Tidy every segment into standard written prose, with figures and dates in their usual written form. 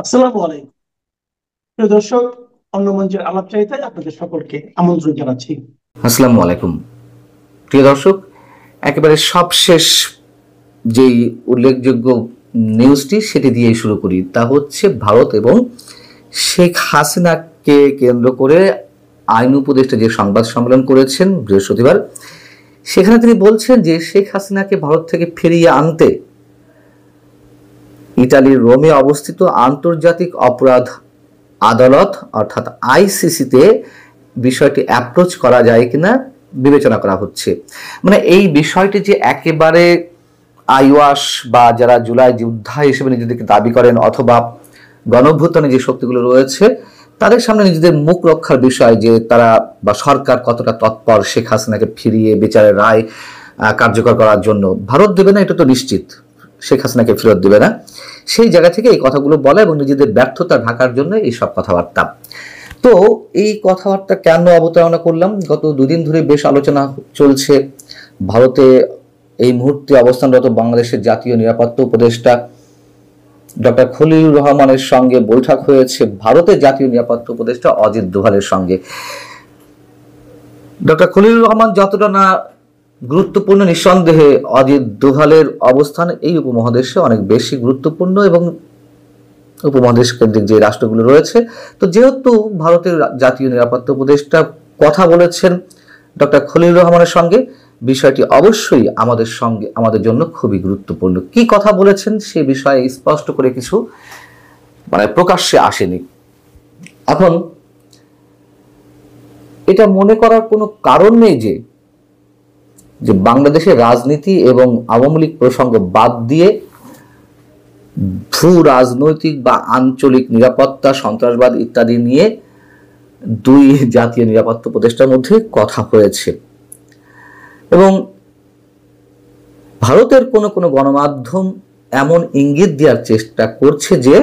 আসসালামু আলাইকুম। প্রিয় দর্শক, অন্য মঞ্চের আলাপচারিতায় আপনাদের সকলকে আমন্ত্রণ জানাচ্ছি। আসসালামু আলাইকুম প্রিয় দর্শক, একেবারে সবশেষ যেই উল্লেখযোগ্য নিউজটি সেটি দিয়ে শুরু করি। তা হচ্ছে ভারত এবং শেখ হাসিনাকে কেন্দ্র করে আইন উপদেষ্টা যে সংবাদ সম্মেলন করেছেন বৃহস্পতিবার, সেখানে তিনি বলছেন যে শেখ হাসিনাকে ভারত থেকে ফিরিয়ে আনতে ইতালির রোমে অবস্থিত আন্তর্জাতিক অপরাধ আদালত অর্থাৎ আইসিসিতে বিষয়টি অ্যাপ্রোচ করা যায় কিনা বিবেচনা করা হচ্ছে। মানে এই বিষয়টি যে একেবারে আইওয়াস বা যারা জুলাই যোদ্ধা হিসেবে নিজেদেরকে দাবি করেন অথবা গণঅভ্যুত্থানে যে শক্তিগুলো রয়েছে তাদের সামনে নিজেদের মুখ রক্ষার বিষয়, যে তারা বা সরকার কতটা তৎপর শেখ হাসিনাকে ফিরিয়ে বিচারের রায় কার্যকর করার জন্য। ভারত দেবে না এটা তো নিশ্চিত, শেখ হাসিনাকে ফেরত দেবে না। সেই জায়গা থেকে এই কথাগুলো বলা এবং নিজেদের ব্যর্থতা ঢাকার জন্য এই সব কথাবার্তা। তো এই কথাবার্তা কেন অবতারণা করলাম? গত দুদিন ধরে বেশ আলোচনা চলছে ভারতে এই মুহূর্তে অবস্থানরত বাংলাদেশের জাতীয় নিরাপত্তা উপদেষ্টা ডক্টর খলিলুর রহমানের সঙ্গে বৈঠক হয়েছে ভারতের জাতীয় নিরাপত্তা উপদেষ্টা অজিত দোভালের সঙ্গে। ডক্টর খলিলুর রহমান যতটা না গুরুত্বপূর্ণ, নিঃসন্দেহে অজিত দোভালের অবস্থান এই উপমহাদেশে অনেক বেশি গুরুত্বপূর্ণ এবং উপমহাদেশ কেন্দ্রিক যে রাষ্ট্রগুলো রয়েছে। তো যেহেতু ভারতের জাতীয় নিরাপত্তা উপদেষ্টা কথা বলেছেন ডক্টর খলিলুর রহমানের সঙ্গে, বিষয়টি অবশ্যই আমাদের জন্য খুবই গুরুত্বপূর্ণ। কি কথা বলেছেন সে বিষয়ে স্পষ্ট করে কিছু প্রকাশ্যে আসেনি। এখন এটা মনে করার কোনো কারণ নেই যে বাংলাদেশের রাজনীতি এবং আওয়ামী লীগ প্রসঙ্গ বাদ দিয়ে ভূ রাজনৈতিক বা আঞ্চলিক নিরাপত্তা, সন্ত্রাসবাদ ইত্যাদি নিয়ে দুই জাতীয় নিরাপত্তা উপদেষ্টার মধ্যে কথা হয়েছে। এবং ভারতের কোনো কোনো গণমাধ্যম এমন ইঙ্গিত দেওয়ার চেষ্টা করছে যে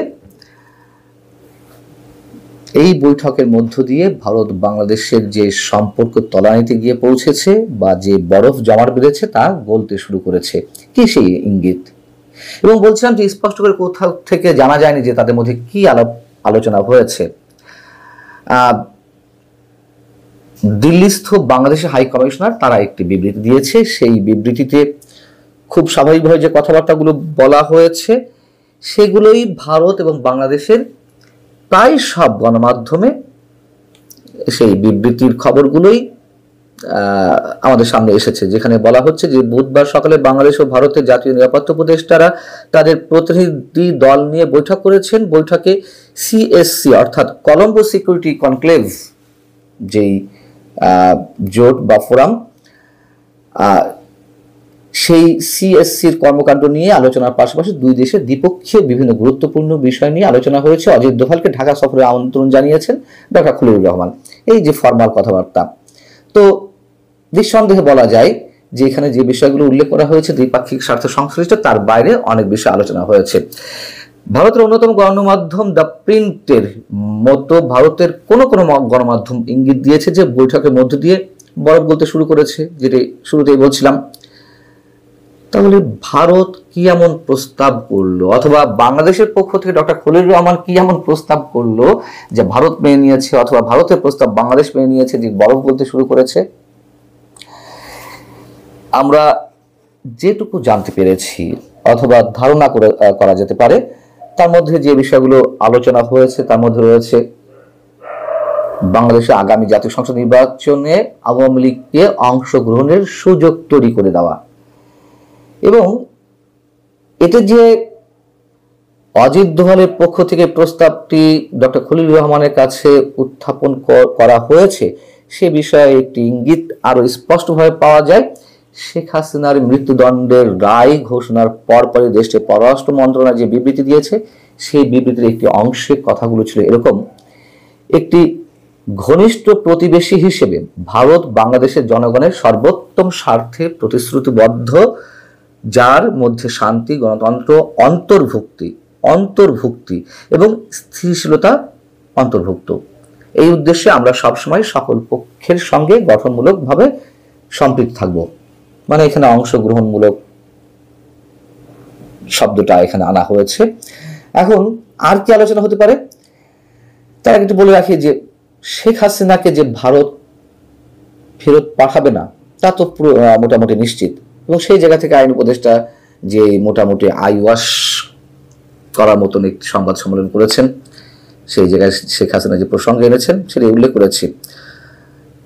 এই বৈঠকের মধ্য দিয়ে ভারত বাংলাদেশের যে সম্পর্ক তলানিতে গিয়ে পৌঁছেছে বা যে বরফ জমাট বেঁধেছে তা গলতে শুরু করেছে। কি সেই ইঙ্গিত? এবং বলছিলাম যে স্পষ্ট করে কোথাও থেকে জানা যায়নি যে তাদের মধ্যে কি আলোচনা হয়েছে। দিল্লিস্থ বাংলাদেশের হাই কমিশনার তারা একটি বিবৃতি দিয়েছে। সেই বিবৃতিতে খুব স্বাভাবিকভাবে যে কথাবার্তাগুলো বলা হয়েছে সেগুলোই ভারত এবং বাংলাদেশের প্রায় সব গণমাধ্যমে সেই বিবৃতির খবরগুলোই আমাদের সামনে এসেছে, যেখানে বলা হচ্ছে যে বুধবার সকালে বাংলাদেশ ও ভারতের জাতীয় নিরাপত্তা উপদেষ্টারা তাদের প্রতিনিধি দল নিয়ে বৈঠক করেছেন। বৈঠকে সিএসসি অর্থাৎ কলম্বো সিকিউরিটি কনক্লেভ যেই জোট বা ফোরাম, সেই সিএসসির কর্মকাণ্ড নিয়ে আলোচনার পাশাপাশি দুই দেশের দ্বিপক্ষীয় বিভিন্ন গুরুত্বপূর্ণ বিষয় নিয়ে আলোচনা হয়েছে। অজিত দোভালকে ঢাকা সফরে আমন্ত্রণ জানিয়েছেন ডক্টর খলিলুর রহমান। এই যে ফরমাল কথাবার্তা, তো নিঃসন্দেহে বলা যায় যে এখানে যে বিষয়গুলো উল্লেখ করা হয়েছে দ্বিপাক্ষিক স্বার্থ সংশ্লিষ্ট, তার বাইরে অনেক বিষয় আলোচনা হয়েছে। ভারতের অন্যতম গণমাধ্যম দ্য প্রিন্টের মতো ভারতের কোনো কোনো গণমাধ্যম ইঙ্গিত দিয়েছে যে বৈঠকের মধ্য দিয়ে বরফ গলতে শুরু করেছে, যেটি শুরুতেই বলছিলাম। তাহলে ভারত কি এমন প্রস্তাব করলো, অথবা বাংলাদেশের পক্ষ থেকে ডক্টর খলিলুর রহমান কি এমন প্রস্তাব করলো যে ভারত মেনে নিয়েছে, অথবা ভারতের প্রস্তাব বাংলাদেশ মেনে নিয়েছে যে বরফ গলতে শুরু করেছে? আমরা যেটুকু জানতে পেরেছি অথবা ধারণা করা যেতে পারে, তার মধ্যে যে বিষয়গুলো আলোচনা হয়েছে তার মধ্যে রয়েছে বাংলাদেশে আগামী জাতীয় সংসদ নির্বাচনে আওয়ামী লীগকে অংশগ্রহণের সুযোগ তৈরি করে দেওয়া, এবং এটা যে অজিত দোভালের পক্ষ থেকে প্রস্তাবটি ডক্টর খলিলুর রহমানের কাছে উত্থাপন করা হয়েছে সে বিষয়ে একটি ইঙ্গিত আরো স্পষ্টভাবে পাওয়া যায়। শেখ হাসিনার মৃত্যুদণ্ডের রায় ঘোষণার পরপরই দেশটির পররাষ্ট্র মন্ত্রণালয় যে বিবৃতি দিয়েছে, সেই বিবৃতির একটি অংশে কথাগুলো ছিল এরকম: একটি ঘনিষ্ঠ প্রতিবেশী হিসেবে ভারত বাংলাদেশের জনগণের সর্বোত্তম স্বার্থে প্রতিশ্রুতিবদ্ধ, যার মধ্যে শান্তি, গণতন্ত্র, অন্তর্ভুক্তি এবং স্থিতিশীলতা অন্তর্ভুক্ত। এই উদ্দেশ্যে আমরা সবসময় সকল পক্ষের সঙ্গে গঠনমূলকভাবে সম্পৃক্ত থাকব। মানে এখানে অংশগ্রহণমূলক শব্দটা এখানে আনা হয়েছে। এখন আর কি আলোচনা হতে পারে তার একটু বলে রাখি যে শেখ হাসিনাকে যে ভারত ফেরত পাঠাবে না তা তো পুরো মোটামুটি নিশ্চিত, এবং সেই জায়গা থেকে আইন উপদেষ্টা যে মোটামুটি আইওয়াশ করার মতন একটি সংবাদ সম্মেলন করেছেন, সেই জায়গায় শেখ হাসিনা যে প্রসঙ্গ এনেছেন সেটা উল্লেখ করেছি।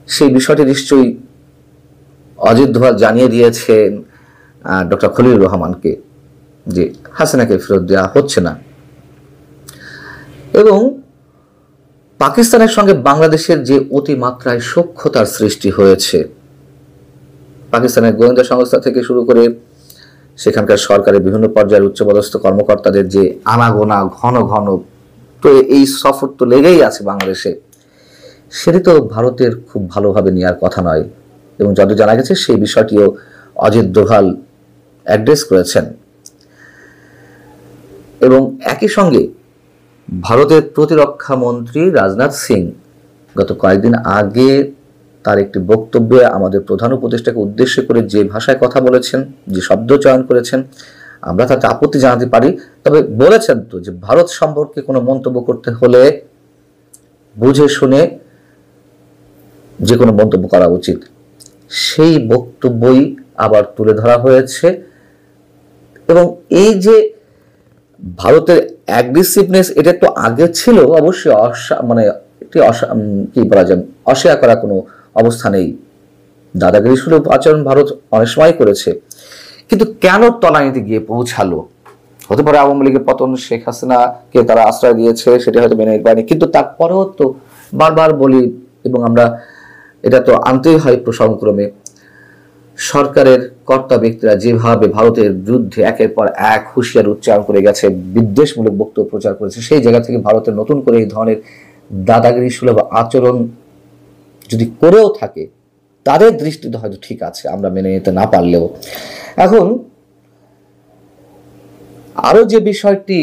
সেই বিষয়টি নিশ্চয়ই অজিত দোভাল জানিয়ে দিয়েছেন ডক্টর খলিলুর রহমানকে যে হাসিনাকে ফেরত দেওয়া হচ্ছে না। এবং পাকিস্তানের সঙ্গে বাংলাদেশের যে অতিমাত্রায় সখ্যতার সৃষ্টি হয়েছে, পাকিস্তানের গোয়েন্দা সংস্থা থেকে শুরু করে সেখানকার সরকারের বিভিন্ন পর্যায়ের উচ্চপদস্থ কর্মকর্তাদের যে আনাগোনা ঘন ঘন, তো এই সফর তো লেগেই আছে বাংলাদেশে, সেটি তো ভারতের খুব ভালোভাবে নেওয়ার কথা নয়। এবং যত জানা গেছে সেই বিষয়টিও অজিত দোভাল অ্যাড্রেস করেছেন। এবং একই সঙ্গে ভারতের প্রতিরক্ষা মন্ত্রী রাজনাথ সিং গত কয়েকদিন আগে তার একটি বক্তব্যে আমাদের প্রধান উপদেষ্টাকে উদ্দেশ্য করে যে ভাষায় কথা বলেছেন, যে শব্দ চয়ন করেছেন, আমরা তাতে আপত্তি জানাতে পারি, তবে বলেছেন তো যে ভারত সম্পর্কে কোনো মন্তব্য করতে হলে বুঝে শুনে যে কোনো মন্তব্য করা উচিত। সেই বক্তব্যই আবার তুলে ধরা হয়েছে। এবং এই যে ভারতের অ্যাগ্রেসিভনেস, এটা তো আগে ছিল অবশ্যই, মানে একটি কি বলা যায়, অস্বীকার করার কোনো অবস্থা নেই। দাদাগিরি সুলভ আচরণ ভারত অনেক সময় করেছে, কিন্তু কেন তলানিতে গিয়ে পৌঁছালো? হতে পারে আওয়ামী লীগের পতন, শেখ হাসিনাকে তারা আশ্রয় দিয়েছে, সেটা হয়তো মেনে নিতে পারেনি, কিন্তু তারপরেও তো বারবার বলি, এবং আমরা এটা তো আনতেই হয় প্রসঙ্গক্রমে, সরকারের কর্তা ব্যক্তিরা যেভাবে ভারতের বিরুদ্ধে একের পর এক হুঁশিয়ার উচ্চারণ করে গেছে, বিদ্বেষমূলক বক্তব্য প্রচার করেছে, সেই জায়গা থেকে ভারতের নতুন করে এই ধরনের দাদাগিরি সুলভ আচরণ যদি করেও থাকে, তাদের দৃষ্টিতে হয়তো ঠিক আছে, আমরা মেনে নিতে না পারলেও। এখন আরো যে বিষয়টি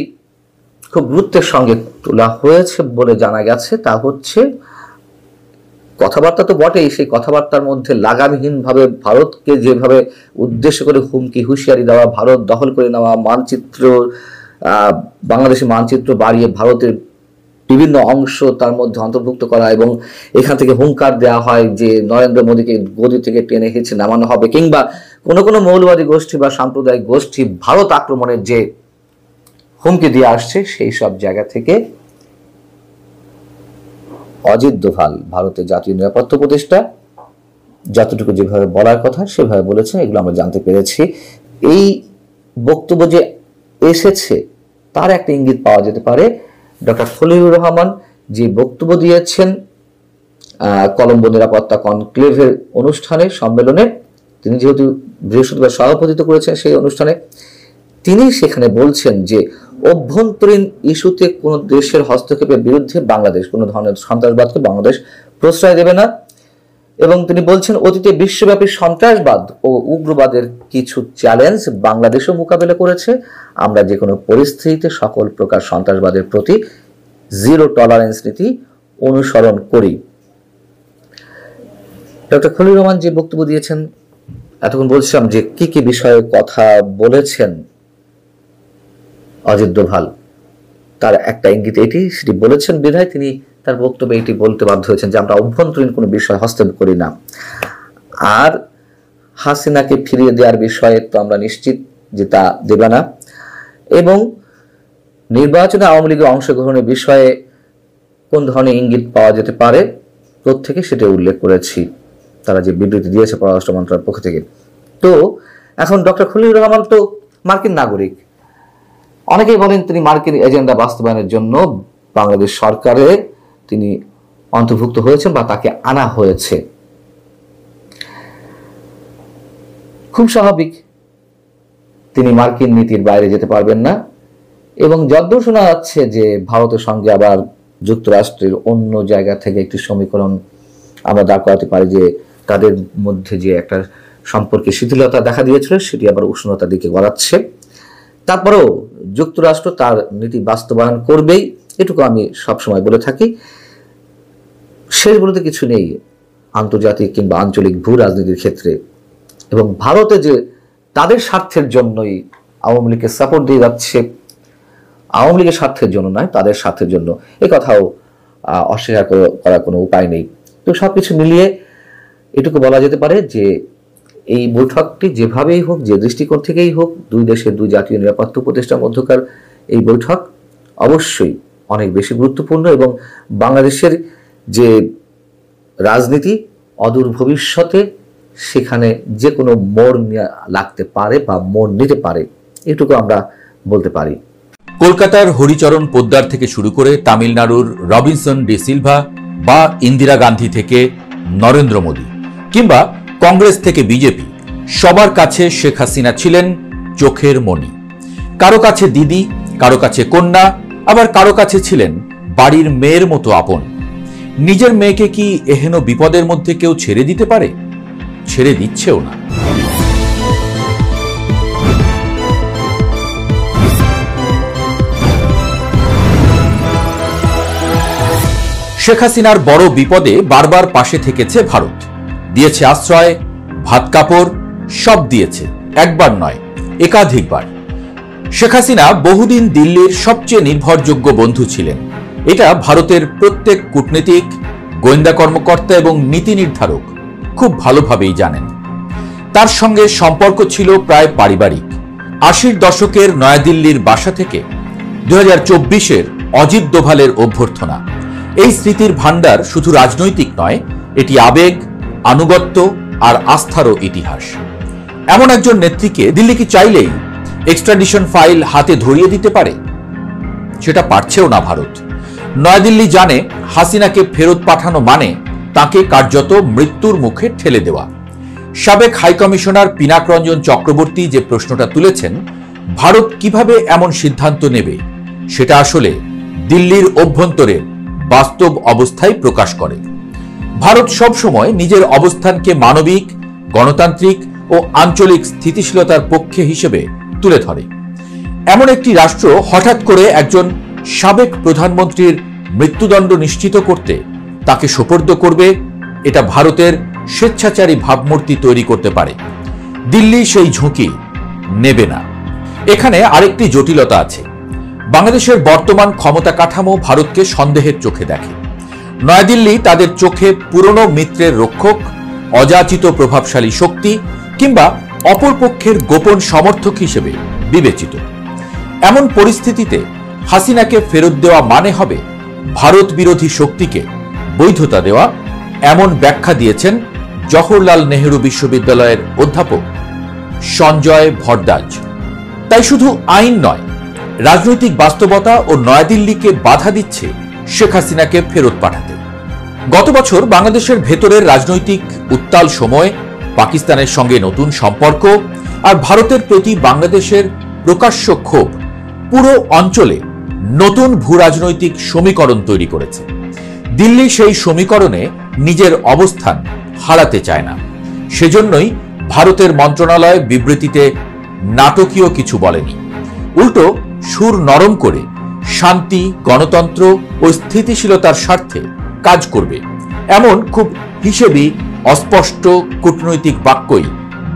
খুব গুরুত্বের সঙ্গে তোলা হয়েছে বলে জানা গেছে তা হচ্ছে, কথাবার্তা তো বটেই, সেই কথাবার্তার মধ্যে লাগামহীনভাবে ভারতকে যেভাবে উদ্দেশ্য করে হুমকি হুঁশিয়ারি দেওয়া, ভারত দখল করে নেওয়া, মানচিত্র বাংলাদেশের মানচিত্র বাড়িয়ে ভারতের বিভিন্ন অংশ তার মধ্যে অন্তর্ভুক্ত করা, এবং এখান থেকে হুঙ্কার দেওয়া হয় যে নরেন্দ্র মোদীকে গদি থেকে টেনে হেঁচে নামানো হবে, কিংবা কোনো কোনো মৌলবাদী গোষ্ঠী বা সাম্প্রদায়িক গোষ্ঠী ভারত আক্রমণের যে হুমকি দিয়ে আসছে, সেই সব জায়গা থেকে অজিত দোভাল ভারতের জাতীয় নিরাপত্তা উপদেষ্টা যতটুকু যেভাবে বলার কথা সেভাবে বলেছেন, এগুলো আমরা জানতে পেরেছি। এই বক্তব্য যে এসেছে তার একটা ইঙ্গিত পাওয়া যেতে পারে ডক্টর খলিলুর রহমান যে বক্তব্য দিয়েছেন কলম্বো নিরাপত্তা কনক্লেভের অনুষ্ঠানে, সম্মেলনে, তিনি যেহেতু বৃহস্পতিবার সভাপতিত্ব করেছেন সেই অনুষ্ঠানে, তিনি সেখানে বলছেন যে অভ্যন্তরীণ ইস্যুতে কোনো দেশের হস্তক্ষেপের বিরুদ্ধে বাংলাদেশ কোনো ধরনের সন্ত্রাসবাদকে বাংলাদেশ প্রশ্রয় দেবে না। এবং তিনি বলছেন অতীতে বিশ্বব্যাপী সন্ত্রাসবাদ ও উগ্রবাদের কিছু চ্যালেঞ্জ বাংলাদেশও মোকাবেলা করেছে, আমরা যে কোনো পরিস্থিতিতে সকল প্রকার সন্ত্রাসবাদের প্রতি জিরো টলারেন্স নীতি অনুসরণ করি। ডক্টর খলিলুর রহমান যে বক্তব্য দিয়েছেন, এতক্ষণ বলছিলাম যে কি কি বিষয়ে কথা বলেছেন অজিত দোভাল, তার একটা ইঙ্গিত এটি, সেটি বলেছেন বিধায় তিনি তার বক্তব্যে এটি বলতে বাধ্য হয়েছেন যে আমরা অভ্যন্তরীণ কোনো বিষয় হস্তক্ষেপ করি না। আর হাসিনাকে ফিরিয়ে দেওয়ার বিষয়ে তো আমরা নিশ্চিত যে তা দেবে না, এবং নির্বাচনে আওয়ামী লীগের অংশগ্রহণের বিষয়ে কোন ধরনের ইঙ্গিত পাওয়া যেতে পারে প্রত্যেকে সেটা উল্লেখ করেছি, তারা যে বিবৃতি দিয়েছে পররাষ্ট্র মন্ত্রণালয়ের পক্ষ থেকে। তো এখন ডক্টর খলিলুর রহমান তো মার্কিন নাগরিক, অনেকেই বলেন তিনি মার্কিন এজেন্ডা বাস্তবায়নের জন্য বাংলাদেশ সরকারে তিনি অন্তর্ভুক্ত হয়েছেন বা তাকে আনা হয়েছে। খুব স্বাভাবিক, তিনি মার্কিন নীতির বাইরে যেতে পারবেন না। এবং যদ্দূর শোনা যাচ্ছে যে ভারতের সঙ্গে আবার যুক্তরাষ্ট্রের অন্য জায়গা থেকে একটি সমীকরণ আমরা দাঁড় করাতে পারি যে তাদের মধ্যে যে একটা সম্পর্কে শিথিলতা দেখা দিয়েছিল সেটি আবার উষ্ণতার দিকে গড়াচ্ছে। তারপরেও যুক্তরাষ্ট্র তার নীতি বাস্তবায়ন করবেই, এটুকু আমি সবসময় বলে থাকি। শেষ বলতে কিছু নেই আন্তর্জাতিক কিংবা আঞ্চলিক ভূ রাজনীতির ক্ষেত্রে, এবং ভারতে যে তাদের স্বার্থের জন্যই আওয়ামী লীগকে সাপোর্ট দিয়ে যাচ্ছে, আওয়ামী লীগের স্বার্থের জন্য নয়, তাদের স্বার্থের জন্য। এ কথাও অস্বীকার করার কোনো উপায় নেই। তো সবকিছু মিলিয়ে এটুকু বলা যেতে পারে যে এই বৈঠকটি যেভাবেই হোক, যে দৃষ্টিকোণ থেকেই হোক, দুই দেশের দুই জাতীয় নিরাপত্তা উপদেষ্টার মধ্যকার এই বৈঠক অবশ্যই অনেক বেশি গুরুত্বপূর্ণ এবং বাংলাদেশের যে রাজনীতি অদূর ভবিষ্যতে সেখানে যে কোনো মোড় লাগতে পারে বা মোড় নিতে পারে, এটুকু আমরা বলতে পারি। কলকাতার হরিচরণ পোদ্দার থেকে শুরু করে তামিলনাড়ুর রবিনসন ডি সিলভা বা ইন্দিরা গান্ধী থেকে নরেন্দ্র মোদী কিংবা কংগ্রেস থেকে বিজেপি, সবার কাছে শেখ হাসিনা ছিলেন চোখের মণি। কারো কাছে দিদি, কারো কাছে কন্যা, আবার কারো কাছে ছিলেন বাড়ির মেয়ের মতো আপন। নিজের মেয়েকে কি এহেন বিপদের মধ্যে কেউ ছেড়ে দিতে পারে? ছেড়ে দিচ্ছেও না। শেখ হাসিনার বড় বিপদে বারবার পাশে থেকেছে ভারত, দিয়েছে আশ্রয়, ভাত কাপড়, সব দিয়েছে, একবার নয় একাধিকবার। শেখ হাসিনা বহুদিন দিল্লির সবচেয়ে নির্ভরযোগ্য বন্ধু ছিলেন। এটা ভারতের প্রত্যেক কূটনীতিক, গোয়েন্দা কর্মকর্তা এবং নীতি নির্ধারক খুব ভালোভাবেই জানেন। তার সঙ্গে সম্পর্ক ছিল প্রায় পারিবারিক। ৮০ দশকের নয়াদিল্লির বাসা থেকে ২০২৪-এর অজিত দোভালের অভ্যর্থনা, এই স্মৃতির ভান্ডার শুধু রাজনৈতিক নয়, এটি আবেগ, আনুগত্য আর আস্থারও ইতিহাস। এমন একজন নেত্রীকে দিল্লি কি চাইলেই এক্সট্রাডিশন ফাইল হাতে ধরিয়ে দিতে পারে? সেটা পারছেও না ভারত। নয়াদিল্লি জানে হাসিনাকে ফেরত পাঠানো মানে তাকে কার্যত মৃত্যুর মুখে ঠেলে দেওয়া। সাবেক হাইকমিশনার পিনাক রঞ্জন চক্রবর্তী যে প্রশ্নটা তুলেছেন, ভারত কিভাবে এমন সিদ্ধান্ত নেবে, সেটা আসলে দিল্লির অভ্যন্তরের বাস্তব অবস্থায় প্রকাশ করে। ভারত সবসময় নিজের অবস্থানকে মানবিক, গণতান্ত্রিক ও আঞ্চলিক স্থিতিশীলতার পক্ষে হিসেবে তুলে ধরে। এমন একটি রাষ্ট্র হঠাৎ করে একজন সাবেক প্রধানমন্ত্রীর মৃত্যুদণ্ড নিশ্চিত করতে তাকে সোপর্দ করবে, এটা ভারতের স্বেচ্ছাচারী ভাবমূর্তি তৈরি করতে পারে। দিল্লি সেই ঝুঁকি নেবে না। এখানে আরেকটি জটিলতা আছে। বাংলাদেশের বর্তমান ক্ষমতা কাঠামো ভারতকে সন্দেহের চোখে দেখে। নয়াদিল্লি তাদের চোখে পুরনো মিত্রের রক্ষক, অযাচিত প্রভাবশালী শক্তি কিংবা অপরপক্ষের গোপন সমর্থক হিসেবে বিবেচিত। এমন পরিস্থিতিতে হাসিনাকে ফেরত দেওয়া মানে হবে ভারত বিরোধী শক্তিকে বৈধতা দেওয়া, এমন ব্যাখ্যা দিয়েছেন জওহরলাল নেহেরু বিশ্ববিদ্যালয়ের অধ্যাপক সঞ্জয় ভরদ্বাজ। তাই শুধু আইন নয়, রাজনৈতিক বাস্তবতা ও নয়াদিল্লিকে বাধা দিচ্ছে শেখ হাসিনাকে ফেরত পাঠাতে। গত বছর বাংলাদেশের ভেতরের রাজনৈতিক উত্তাল সময়, পাকিস্তানের সঙ্গে নতুন সম্পর্ক আর ভারতের প্রতি বাংলাদেশের প্রকাশ্য ক্ষোভ পুরো অঞ্চলে নতুন ভূরাজনৈতিক সমীকরণ তৈরি করেছে। দিল্লি সেই সমীকরণে নিজের অবস্থান হারাতে চায় না। সেজন্যই ভারতের মন্ত্রণালয় বিবৃতিতে নাটকীয় কিছু বলেনি, উল্টো সুর নরম করে শান্তি, গণতন্ত্র ও স্থিতিশীলতার স্বার্থে কাজ করবে এমন খুব হিসেবি অস্পষ্ট কূটনৈতিক বাক্যই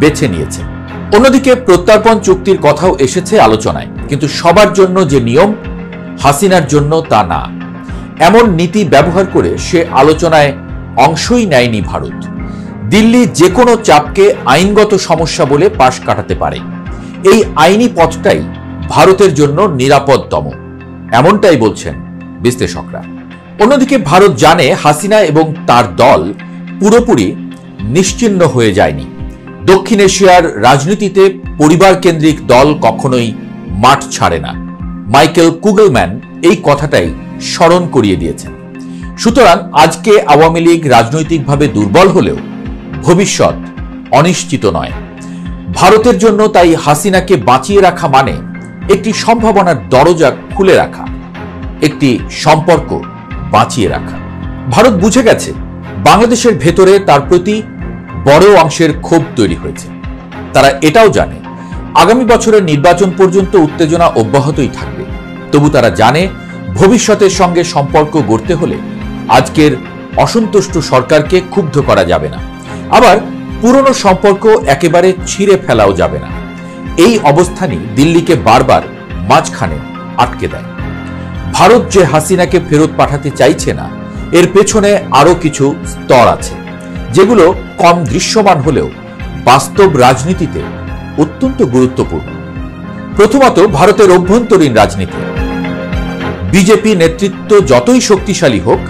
বেছে নিয়েছে। অন্যদিকে প্রত্যর্পণ চুক্তির কথাও এসেছে আলোচনায়, কিন্তু সবার জন্য যে নিয়ম, হাসিনার জন্য তা না। এমন নীতি ব্যবহার করে সে আলোচনায় অংশই নেয়নি ভারত। দিল্লি যে কোনো চাপকে আইনগত সমস্যা বলে পাশ কাটাতে পারে। এই আইনি পথটাই ভারতের জন্য নিরাপদতম, এমনটাই বলছেন বিশ্লেষকরা। অন্যদিকে ভারত জানে হাসিনা এবং তার দল পুরোপুরি নিশ্চিহ্ন হয়ে যায়নি। দক্ষিণ এশিয়ার রাজনীতিতে পরিবার কেন্দ্রিক দল কখনোই মাঠ ছাড়ে না। মাইকেল কুগলম্যান এই কথাটাই স্মরণ করিয়ে দিয়েছেন। সুতরাং আজকে আওয়ামী লীগ রাজনৈতিকভাবে দুর্বল হলেও ভবিষ্যৎ অনিশ্চিত নয়। ভারতের জন্য তাই হাসিনাকে বাঁচিয়ে রাখা মানে একটি সম্ভাবনার দরজা খুলে রাখা, একটি সম্পর্ক বাঁচিয়ে রাখা। ভারত বুঝে গেছে বাংলাদেশের ভেতরে তার প্রতি বড় অংশের ক্ষোভ তৈরি হয়েছে। তারা এটাও জানে আগামী বছরের নির্বাচন পর্যন্ত উত্তেজনা অব্যাহতই থাকবে। তবু তারা জানে ভবিষ্যতের সঙ্গে সম্পর্ক গড়তে হলে আজকের অসন্তুষ্ট সরকারকে ক্ষুব্ধ করা যাবে না, আবার পুরনো সম্পর্ক একেবারে ছিঁড়ে ফেলাও যাবে না। এই অবস্থানই দিল্লিকে বারবার মাঝখানে আটকে দেয়। ভারত যে হাসিনাকে ফেরত পাঠাতে চাইছে না, এর পেছনে আরো কিছু স্তর আছে, যেগুলো কম দৃশ্যমান হলেও বাস্তব রাজনীতিতে অত্যন্ত গুরুত্বপূর্ণ। প্রথমত, ভারতের অভ্যন্তরীণ রাজনীতি। বিজেপি নেতৃত্ব যতই শক্তিশালী হোক,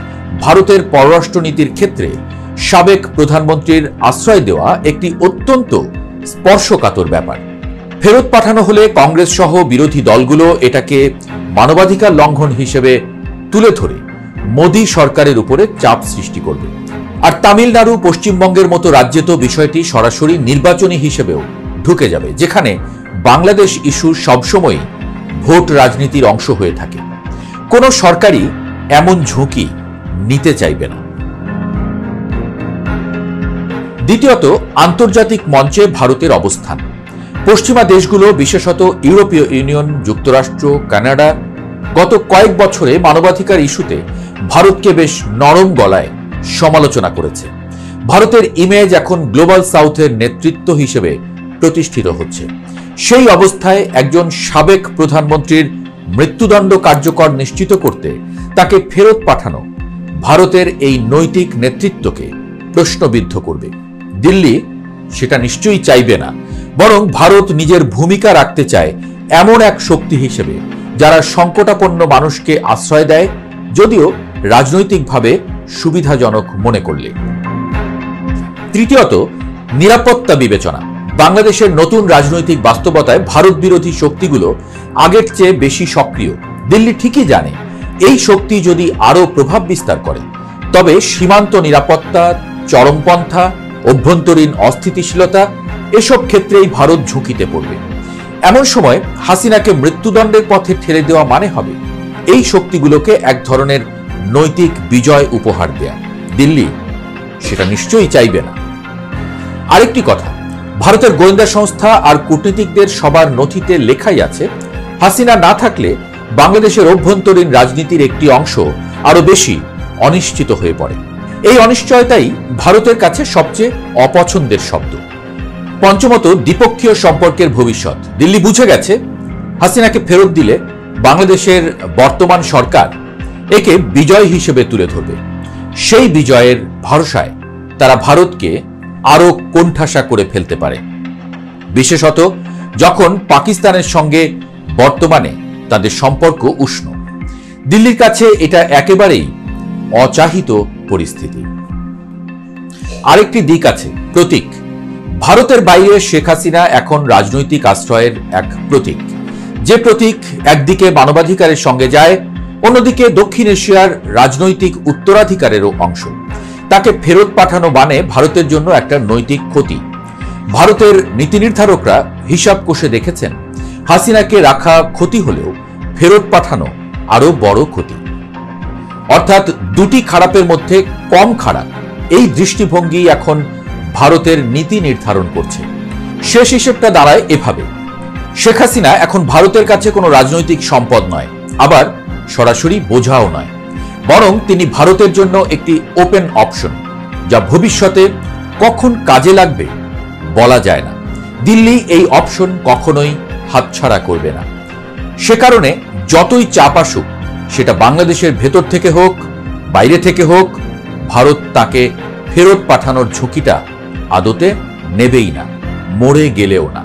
ভারতের পররাষ্ট্রনীতির ক্ষেত্রে সাবেক প্রধানমন্ত্রীর আশ্রয় দেওয়া একটি অত্যন্ত স্পর্শকাতর ব্যাপার। ফেরত পাঠানো হলে কংগ্রেস সহ বিরোধী দলগুলো এটাকে মানবাধিকার লঙ্ঘন হিসেবে তুলে ধরে মোদী সরকারের উপরে চাপ সৃষ্টি করবে। আর তামিলনাড়ু, পশ্চিমবঙ্গের মতো রাজ্যে তো বিষয়টি সরাসরি নির্বাচনী হিসেবেও ঢুকে যাবে, যেখানে বাংলাদেশ ইস্যু সবসময় ভোট রাজনীতির অংশ হয়ে থাকে। কোন সরকারই এমন ঝুঁকি নিতে চাইবে না। দ্বিতীয়ত, আন্তর্জাতিক মঞ্চে ভারতের অবস্থান। পশ্চিমা দেশগুলো, বিশেষত ইউরোপীয় ইউনিয়ন, যুক্তরাষ্ট্র, কানাডা গত কয়েক বছরে মানবাধিকার ইস্যুতে ভারতকে বেশ নরম গলায় সমালোচনা করেছে। ভারতের ইমেজ এখন গ্লোবাল সাউথের নেতৃত্ব হিসেবে প্রতিষ্ঠিত হচ্ছে। সেই অবস্থায় একজন সাবেক প্রধানমন্ত্রীর মৃত্যুদণ্ড কার্যকর নিশ্চিত করতে তাকে ফেরত পাঠানো ভারতের এই নৈতিক নেতৃত্বকে প্রশ্নবিদ্ধ করবে। দিল্লি সেটা নিশ্চয়ই চাইবে না, বরং ভারত নিজের ভূমিকা রাখতে চায় এমন এক শক্তি হিসেবে যারা সংকটাপন্ন মানুষকে আশ্রয় দেয়, যদিও রাজনৈতিকভাবে সুবিধাজনক মনে করলে। তৃতীয়ত, নিরাপত্তা বিবেচনা। বাংলাদেশের নতুন রাজনৈতিক বাস্তবতায় ভারত বিরোধী শক্তিগুলো আগের চেয়ে বেশি সক্রিয়। দিল্লি ঠিকই জানে এই শক্তি যদি আরো প্রভাব বিস্তার করে, তবে সীমান্ত নিরাপত্তা, চরমপন্থা, অভ্যন্তরীণ অস্থিতিশীলতা এসব ক্ষেত্রেই ভারত ঝুঁকিতে পড়বে। এমন সময় হাসিনাকে মৃত্যুদণ্ডের পথে ঠেলে দেওয়া মানে হবে এই শক্তিগুলোকে এক ধরনের নৈতিক বিজয় উপহার দেয়া। দিল্লি সেটা নিশ্চয়ই চাইবে না। আরেকটি কথা, ভারতের গোয়েন্দা সংস্থা আর কূটনীতিকদের সবার নথিতে লেখাই আছে, হাসিনা না থাকলে বাংলাদেশের অভ্যন্তরীণ রাজনীতির একটি অংশ আরো বেশি অনিশ্চিত হয়ে পড়ে। এই অনিশ্চয়তাই ভারতের কাছে সবচেয়ে অপছন্দের শব্দ। পঞ্চমত, দ্বিপক্ষীয় সম্পর্কের ভবিষ্যৎ। দিল্লি বুঝে গেছে হাসিনাকে ফেরত দিলে বাংলাদেশের বর্তমান সরকার একে বিজয় হিসেবে তুলে ধরবে। সেই বিজয়ের ভরসায় তারা ভারতকে আরো কোণঠাসা করে ফেলতে পারে, বিশেষত যখন পাকিস্তানের সঙ্গে বর্তমানে তাদের সম্পর্ক উষ্ণ। দিল্লির কাছে এটা একেবারেই অচাহিত পরিস্থিতি। আরেকটি দিক আছে, প্রতীক। ভারতের বাইরে শেখ হাসিনা এখন রাজনৈতিক আশ্রয়ের এক প্রতীক, যে প্রতীক একদিকে মানবাধিকারের সঙ্গে যায়, অন্যদিকে দক্ষিণ এশিয়ার রাজনৈতিক উত্তরাধিকারেরও অংশ। তাকে ফেরত পাঠানো মানে ভারতের জন্য একটা নৈতিক ক্ষতি। ভারতের নীতি নির্ধারকরা হিসাব কষে দেখেছেন, হাসিনাকে রাখা ক্ষতি হলেও ফেরত পাঠানো আরো বড় ক্ষতি। অর্থাৎ দুটি খারাপের মধ্যে কম খারাপ, এই দৃষ্টিভঙ্গি এখন ভারতের নীতি নির্ধারণ করছে। শেষ হিসেবটা দাঁড়ায় এভাবে, শেখ হাসিনা এখন ভারতের কাছে কোনো রাজনৈতিক সম্পদ নয়, আবার সরাসরি বোঝাও নয়, বরং তিনি ভারতের জন্য একটি ওপেন অপশন, যা ভবিষ্যতে কখন কাজে লাগবে বলা যায় না। দিল্লি এই অপশন কখনোই হাতছাড়া করবে না। সে কারণে যতই চাপ আসুক, সেটা বাংলাদেশের ভেতর থেকে হোক, বাইরে থেকে হোক, ভারত তাকে ফেরত পাঠানোর ঝুঁকিটা আদতে নেবেই না, মরে গেলেও না।